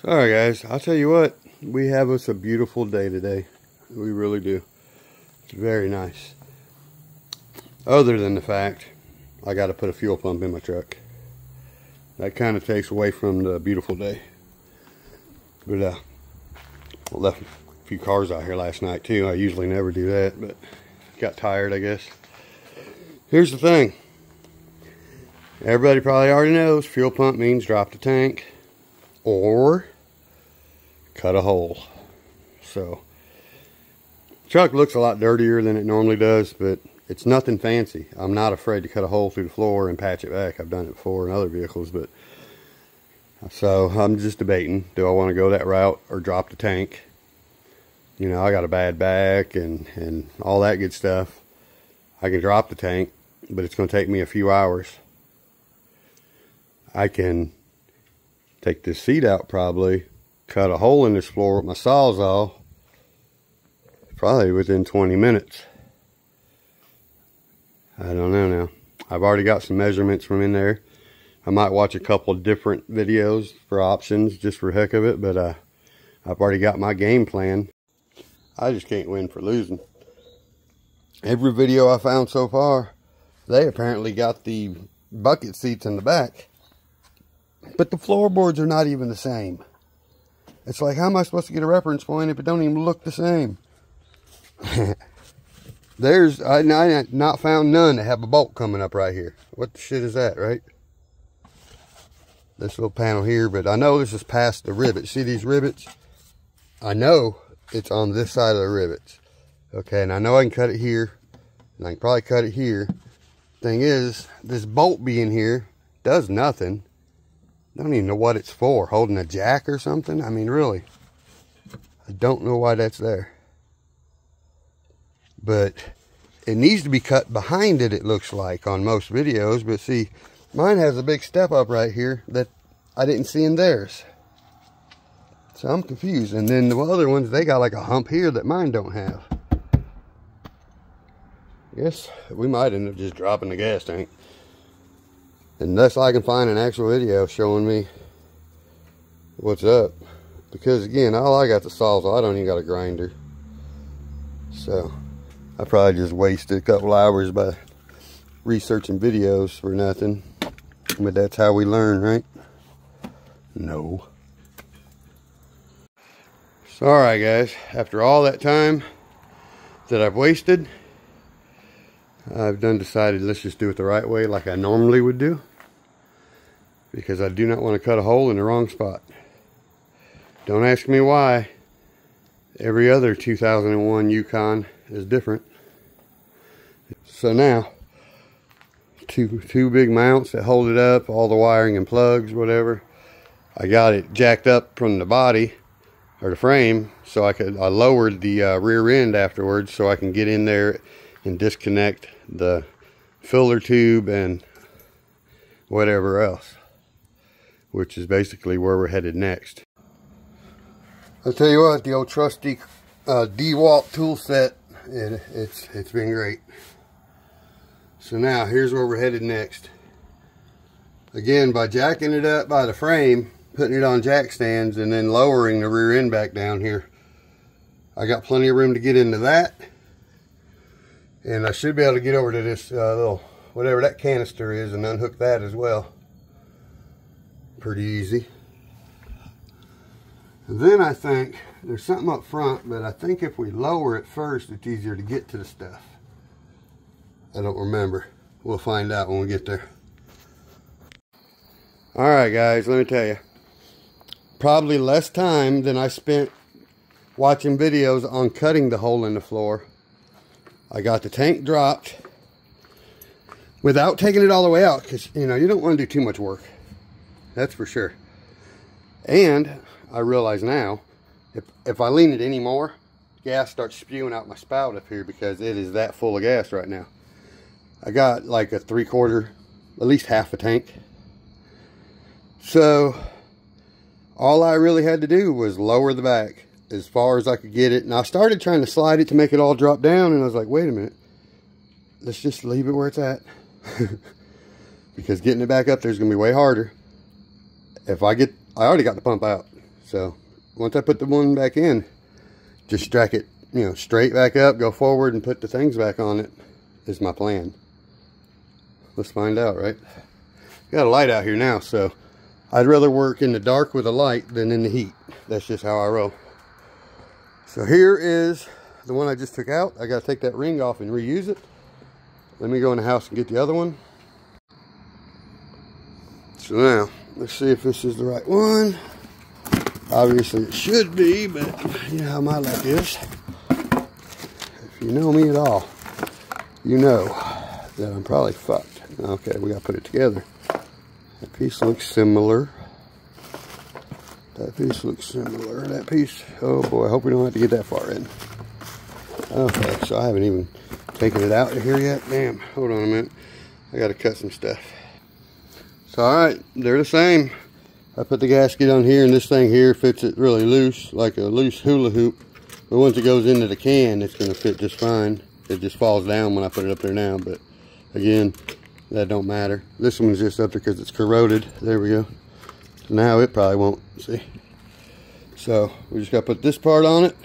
Alright guys, I'll tell you what, we have us a beautiful day today. We really do. It's very nice. Other than the fact, I got to put a fuel pump in my truck. That kind of takes away from the beautiful day. But I left a few cars out here last night too. I usually never do that, but got tired, I guess. Here's the thing. Everybody probably already knows fuel pump means drop the tank or cut a hole. So truck looks a lot dirtier than it normally does, but it's nothing fancy. I'm not afraid to cut a hole through the floor and patch it back. I've done it before in other vehicles, but so I'm just debating, do I want to go that route or drop the tank? You know, I got a bad back and all that good stuff. I can drop the tank, but it's going to take me a few hours. I can take this seat out probably, cut a hole in this floor with my Sawzall, probably within 20 minutes. I don't know now. I've already got some measurements from in there. I might watch a couple different videos for options just for heck of it, but I've already got my game plan. I just can't win for losing. Every video I found so far, they apparently got the bucket seats in the back, but the floorboards are not even the same. It's like, how am I supposed to get a reference point if it don't even look the same? I not found none that have a bolt coming up right here. What the shit is that, right? This little panel here, but I know this is past the rivets. See these rivets? I know it's on this side of the rivets. Okay, and I know I can cut it here, and I can probably cut it here. Thing is, this bolt being here does nothing. I don't even know what it's for. Holding a jack or something? I mean, really. I don't know why that's there. But it needs to be cut behind it, it looks like, on most videos. But see, mine has a big step up right here that I didn't see in theirs. So I'm confused. And then the other ones, they got like a hump here that mine don't have. I guess we might end up just dropping the gas tank. Unless I can find an actual video showing me what's up. Because again, all I got the Sawzall, I don't even got a grinder. So I probably just wasted a couple hours by researching videos for nothing. But that's how we learn, right? No. So alright guys, after all that time that I've wasted, I've decided let's just do it the right way like I normally would do. Because I do not want to cut a hole in the wrong spot. Don't ask me why. Every other 2001 Yukon is different. So now, two big mounts that hold it up, all the wiring and plugs, whatever. I got it jacked up from the body, or the frame, so I lowered the rear end afterwards so I can get in there and disconnect the filler tube and whatever else, which is basically where we're headed next. I'll tell you what, the old trusty DeWalt tool set, it's been great. So now here's where we're headed next. Again, by jacking it up by the frame, putting it on jack stands, and then lowering the rear end back down here, I got plenty of room to get into that. And I should be able to get over to this little, whatever that canister is, and unhook that as well. Pretty easy. And then I think there's something up front, but I think if we lower it first, it's easier to get to the stuff. I don't remember. We'll find out when we get there. Alright guys, let me tell you. Probably less time than I spent watching videos on cutting the hole in the floor. I got the tank dropped without taking it all the way out, because you know, you don't want to do too much work. That's for sure. And I realize now, if I lean it anymore, gas starts spewing out my spout up here because it is that full of gas right now. I got like a 3/4, at least half a tank. So all I really had to do was lower the back as far as I could get it. And I started trying to slide it to make it all drop down, and I was like, wait a minute, let's just leave it where it's at. Because getting it back up there is going to be way harder. I already got the pump out. So once I put the one back in, just strike it, you know, straight back up, go forward and put the things back on it is my plan. Let's find out, right? Got a light out here now, so I'd rather work in the dark with a light than in the heat. That's just how I roll. So here is the one I just took out. I gotta take that ring off and reuse it. Let me go in the house and get the other one. So now, let's see if this is the right one. Obviously it should be, but you know how my luck is. If you know me at all, you know that I'm probably fucked. Okay, we gotta put it together. That piece looks similar. That piece looks similar. That piece, oh boy, I hope we don't have to get that far in. Okay, so I haven't even taken it out of here yet. Damn, hold on a minute. I gotta cut some stuff. So alright, they're the same. I put the gasket on here, and this thing here fits it really loose, like a loose hula hoop. But once it goes into the can, it's gonna fit just fine. It just falls down when I put it up there now, but again, that don't matter. This one's just up there because it's corroded. There we go. So now it probably won't, see? So we just gotta put this part on it,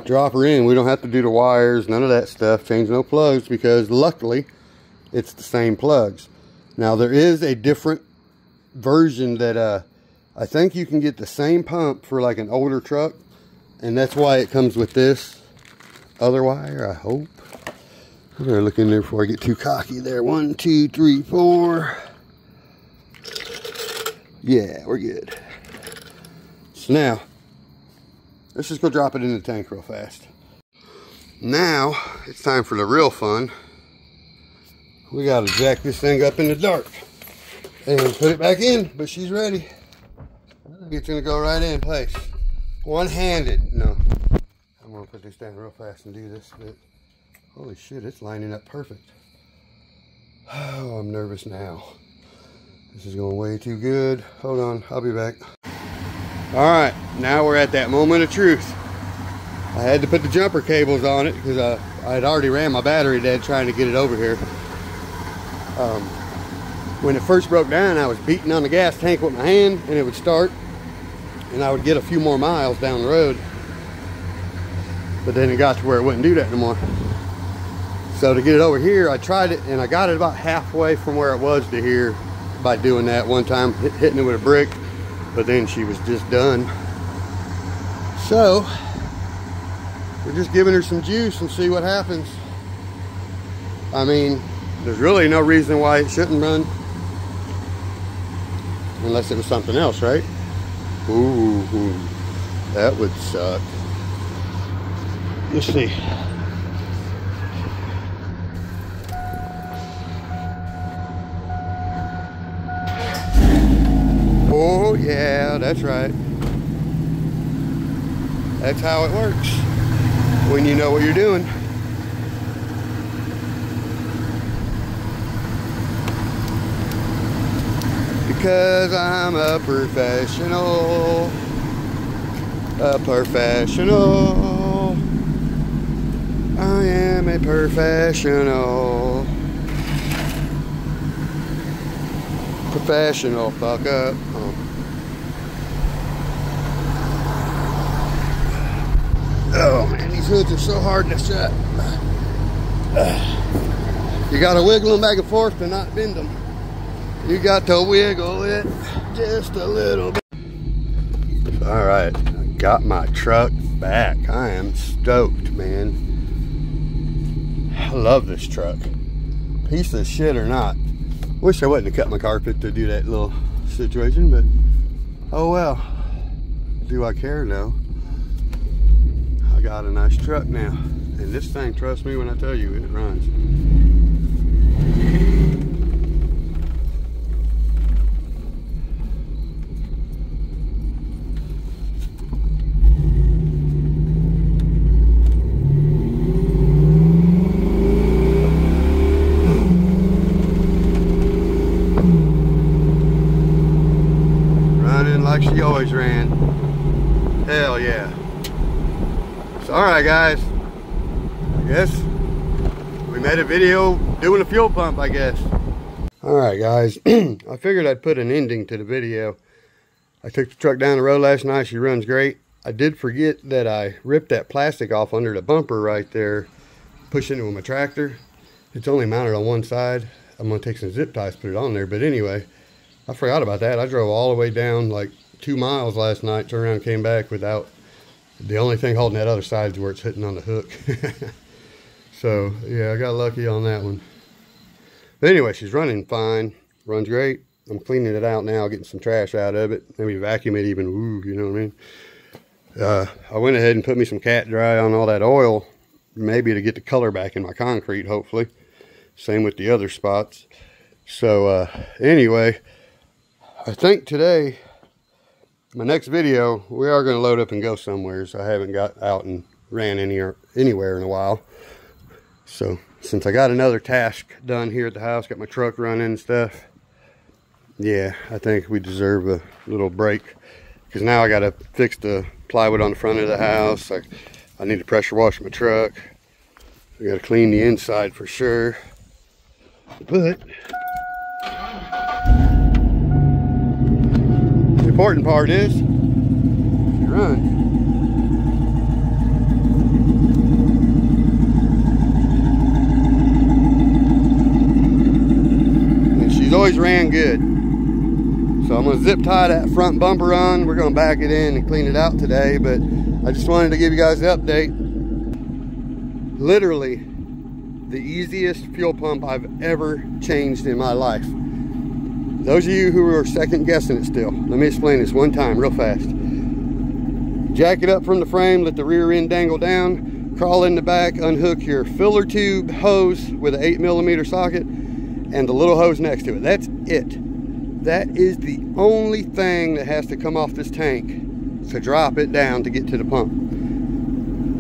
drop her in. We don't have to do the wires, none of that stuff, change no plugs, because luckily it's the same plugs. Now there is a different version that I think you can get the same pump for like an older truck, and that's why it comes with this other wire, I hope. I better look in there before I get too cocky there. 1, 2, 3, 4. Yeah, we're good. So now, let's just go drop it in the tank real fast. Now, it's time for the real fun. We gotta jack this thing up in the dark and put it back in, but she's ready. I think it's gonna go right in place. One-handed. No, I'm gonna put this down real fast and do this, but holy shit, it's lining up perfect. Oh, I'm nervous now. This is going way too good. Hold on, I'll be back. All right, now we're at that moment of truth. I had to put the jumper cables on it because I had already ran my battery dead trying to get it over here. When it first broke down, I was beating on the gas tank with my hand and it would start, and I would get a few more miles down the road. But then it got to where it wouldn't do that anymore. So to get it over here, I tried it, and I got it about halfway from where it was to here by doing that one time, hitting it with a brick, but then she was just done. So we're just giving her some juice and see what happens. I mean, there's really no reason why it shouldn't run, unless it was something else, right? Ooh, that would suck. Let's see. Oh yeah, that's right. That's how it works when you know what you're doing. Because I'm a professional. A professional. I am a professional. Professional, fuck up. Oh man, these hoods are so hard to shut. You gotta wiggle them back and forth to not bend them. You got to wiggle it just a little bit. All right, I got my truck back. I am stoked, man. I love this truck. Piece of shit or not. Wish I wouldn't have cut my carpet to do that little situation, but oh well. Do I care? No. I got a nice truck now. And this thing, trust me when I tell you, it runs. Like she always ran. Hell yeah. So alright guys, I guess we made a video doing a fuel pump, I guess. Alright guys, I figured I'd put an ending to the video I took the truck down the road last night. She runs great. I did forget that I ripped that plastic off under the bumper right there, pushing it with my tractor. It's only mounted on one side. I'm gonna take some zip ties, put it on there. But anyway, I forgot about that. I drove all the way down like 2 miles last night, turned around and came back without, the only thing holding that other side is where it's hitting on the hook. So yeah, I got lucky on that one. But anyway, she's running fine, runs great. I'm cleaning it out now, getting some trash out of it. Maybe vacuum it even, ooh, you know what I mean? I went ahead and put me some cat dry on all that oil, maybe to get the color back in my concrete, hopefully. Same with the other spots. So anyway, I think today, my next video, we are going to load up and go somewhere. So I haven't got out and ran anywhere in a while. So since I got another task done here at the house, got my truck running and stuff, yeah, I think we deserve a little break. Because now I got to fix the plywood on the front of the house. I need to pressure wash my truck. I got to clean the inside for sure. But the important part is you run. And she's always ran good. So I'm gonna zip tie that front bumper on. We're gonna back it in and clean it out today, but I just wanted to give you guys the update. Literally the easiest fuel pump I've ever changed in my life. Those of you who are second guessing it still, let me explain this one time real fast. Jack it up from the frame, let the rear end dangle down, crawl in the back, unhook your filler tube hose with an 8mm socket and the little hose next to it. That's it. That is the only thing that has to come off this tank to drop it down to get to the pump.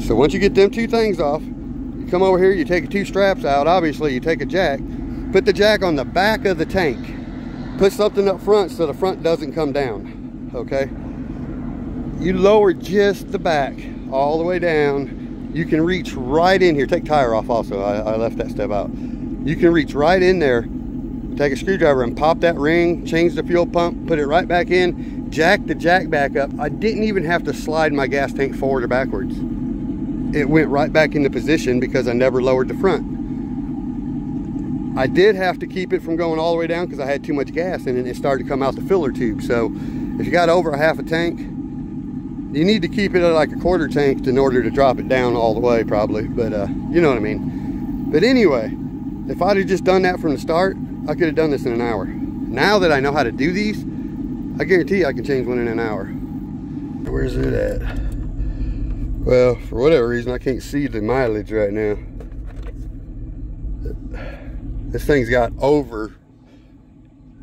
So once you get them two things off, you come over here, you take 2 straps out, obviously you take a jack, put the jack on the back of the tank, put something up front so the front doesn't come down, okay? You lower just the back all the way down. You can reach right in here. Take tire off also, I left that step out. You can reach right in there, take a screwdriver and pop that ring, change the fuel pump, put it right back in, jack the jack back up. I didn't even have to slide my gas tank forward or backwards. It went right back into position because I never lowered the front. I did have to keep it from going all the way down because I had too much gas in it and it started to come out the filler tube. So if you got over a half a tank, you need to keep it at like a quarter tank in order to drop it down all the way probably, but you know what I mean. But anyway, if I'd have just done that from the start, I could have done this in an hour. Now that I know how to do these, I guarantee I can change one in an hour. Where's it at? Well, for whatever reason, I can't see the mileage right now. This thing's got over,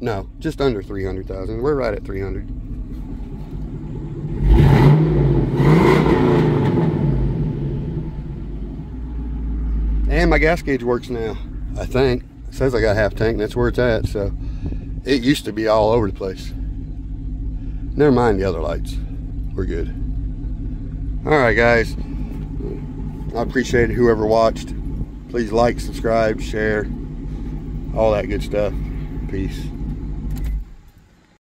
no, just under 300,000. We're right at 300. And my gas gauge works now, I think. It says I got half tank, and that's where it's at, so it used to be all over the place. Never mind the other lights. We're good. Alright guys, I appreciate it, whoever watched. Please like, subscribe, share, all that good stuff. Peace.